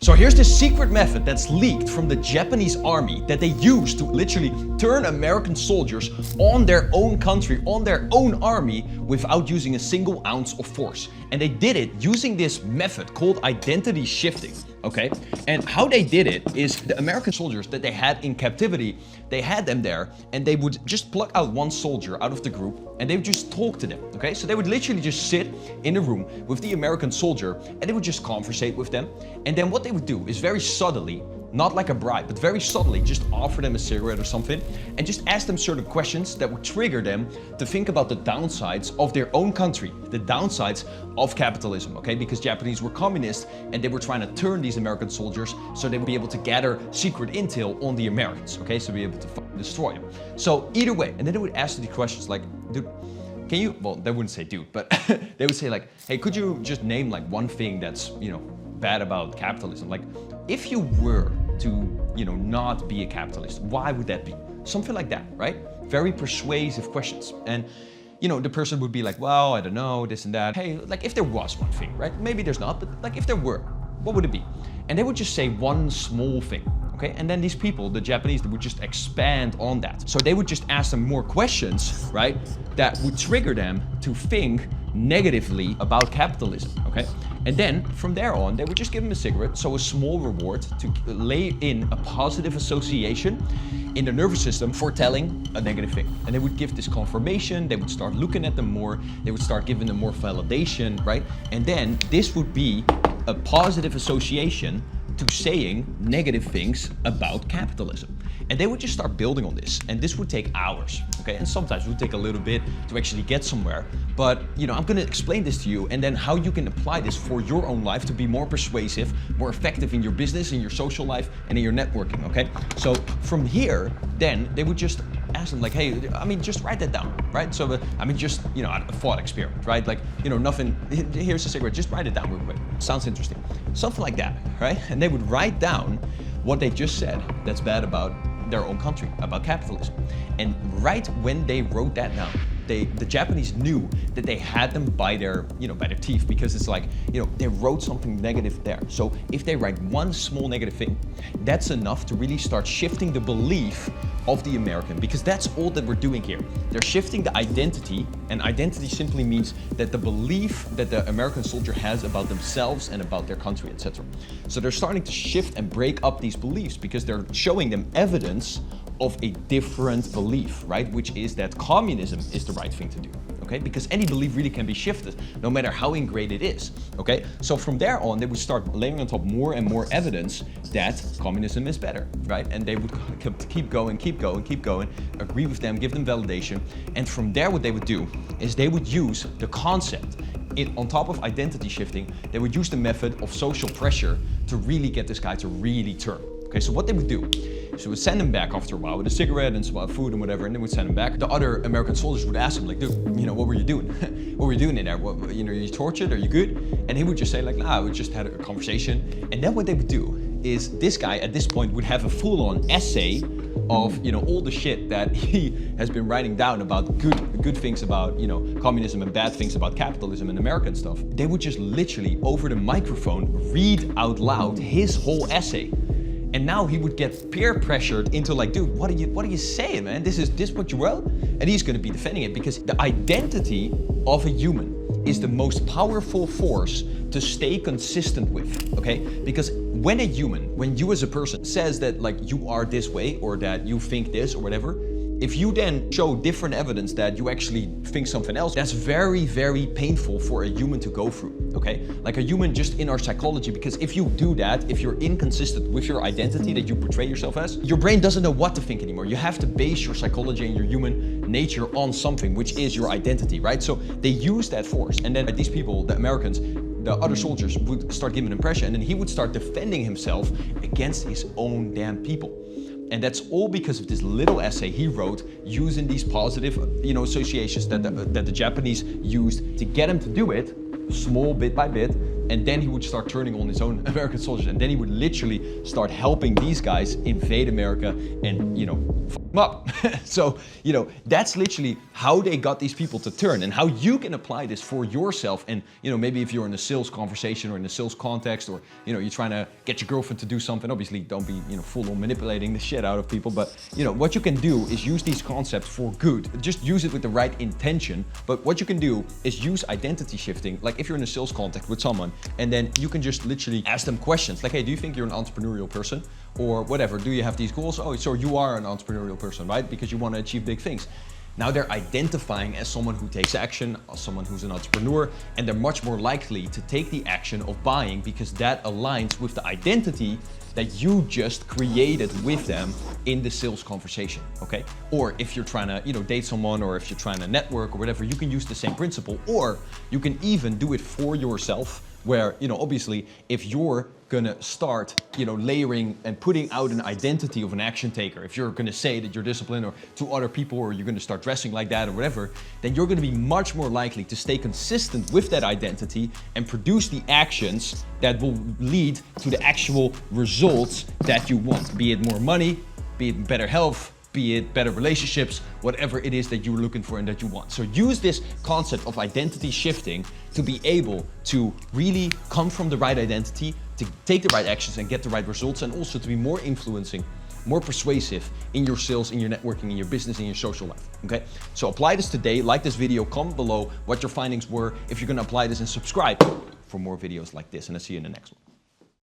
So here's the secret method that's leaked from the Japanese army that they used to literally turn American soldiers on their own country, on their own army, without using a single ounce of force. And they did it using this method called identity shifting, okay? And how they did it is the American soldiers that they had in captivity, they had them there and they would just pluck out one soldier out of the group and they would just talk to them, okay? So they would literally just sit in a room with the American soldier and they would just conversate with them. And then what they would do is very subtly, not like a bribe, but very subtly just offer them a cigarette or something and just ask them certain questions that would trigger them to think about the downsides of their own country, the downsides of capitalism, okay? Because Japanese were communists and they were trying to turn these American soldiers so they would be able to gather secret intel on the Americans, okay? So be able to destroy them. So either way, and then they would ask the questions like, dude, can you, well, they wouldn't say dude, but they would say like, hey, could you just name like one thing that's, bad about capitalism? Like, if you were to, not be a capitalist, why would that be? Something like that, right? Very persuasive questions. And, the person would be like, well, I don't know, this and that. Hey, like if there was one thing, right? Maybe there's not, but like if there were, what would it be? And they would just say one small thing, okay? And then these people, the Japanese, they would just expand on that. So they would just ask them more questions, right? That would trigger them to think negatively about capitalism, okay? And then from there on, they would just give them a cigarette, so a small reward to lay in a positive association in the nervous system for telling a negative thing. And they would give this confirmation, they would start looking at them more, they would start giving them more validation, right? And then this would be a positive association to saying negative things about capitalism. And they would just start building on this. And this would take hours, okay? And sometimes it would take a little bit to actually get somewhere. But, I'm gonna explain this to you and then how you can apply this for your own life to be more persuasive, more effective in your business, in your social life, and in your networking, okay? So from here, then they would just ask them like, hey, just write that down, right? So, just, a thought experiment, right? Like, nothing, here's a cigarette, just write it down real quick. Sounds interesting. Something like that, right? And they would write down what they just said that's bad about their own country, about capitalism. And right when they wrote that down, the Japanese knew that they had them by their teeth, because it's like, they wrote something negative there. So if they write one small negative thing, that's enough to really start shifting the belief of the American, because that's all that we're doing here. They're shifting the identity, and identity simply means that the belief that the American soldier has about themselves and about their country, etc. So they're starting to shift and break up these beliefs because they're showing them evidence of a different belief, right? Which is that communism is the right thing to do, okay? Because any belief really can be shifted, no matter how ingrained it is, okay? So from there on, they would start laying on top more and more evidence that communism is better, right? And they would keep going, agree with them, give them validation. And from there, what they would do is they would use the concept on top of identity shifting. They would use the method of social pressure to really get this guy to really turn. Okay, so what they would do, so would send him back after a while with a cigarette and some food and whatever, and then would send him back. The other American soldiers would ask him like, dude, what were you doing? What were you doing in there? What, are you tortured? Are you good? And he would just say like, nah, we just had a conversation. And then what they would do is this guy at this point would have a full-on essay of all the shit that he has been writing down about good things about communism and bad things about capitalism and American stuff. They would just literally over the microphone read out loud his whole essay. And now he would get peer pressured into like, dude, what are you saying, man? This what you wrote? And he's gonna be defending it because the identity of a human is the most powerful force to stay consistent with, okay? Because when you as a person says that like you are this way or that you think this or whatever, if you then show different evidence that you actually think something else, that's very, very painful for a human to go through, okay? Like a human just in our psychology, because if you do that, if you're inconsistent with your identity that you portray yourself as, your brain doesn't know what to think anymore. You have to base your psychology and your human nature on something, which is your identity, right? So they use that force. And then these people, the Americans, the other soldiers would start giving him pressure, and then he would start defending himself against his own damn people. And that's all because of this little essay he wrote using these positive, associations that the Japanese used to get him to do it, small bit by bit. And then he would start turning on his own American soldiers. And then he would literally start helping these guys invade America and, Well, so, that's literally how they got these people to turn, and how you can apply this for yourself. And, maybe if you're in a sales conversation or in a sales context, or, you're trying to get your girlfriend to do something, obviously don't be, full on manipulating the shit out of people. But, what you can do is use these concepts for good. Just use it with the right intention. But what you can do is use identity shifting. Like if you're in a sales contact with someone, and then you can just literally ask them questions like, hey, do you think you're an entrepreneurial person? Or whatever, do you have these goals? Oh, so you are an entrepreneurial person, right? Because you want to achieve big things. Now they're identifying as someone who takes action, as someone who's an entrepreneur, and they're much more likely to take the action of buying because that aligns with the identity that you just created with them in the sales conversation, okay? Or if you're trying to, date someone, or if you're trying to network or whatever, you can use the same principle, or you can even do it for yourself where, obviously, if you're gonna start, layering and putting out an identity of an action taker, if you're gonna say that you're disciplined or to other people, or you're gonna start dressing like that or whatever, then you're gonna be much more likely to stay consistent with that identity and produce the actions that will lead to the actual results that you want, be it more money, be it better health, be it better relationships, whatever it is that you're looking for and that you want. So use this concept of identity shifting to be able to really come from the right identity, to take the right actions and get the right results, and also to be more influencing, more persuasive in your sales, in your networking, in your business, in your social life, okay? So apply this today, like this video, comment below what your findings were, if you're gonna apply this, and subscribe for more videos like this, and I'll see you in the next one.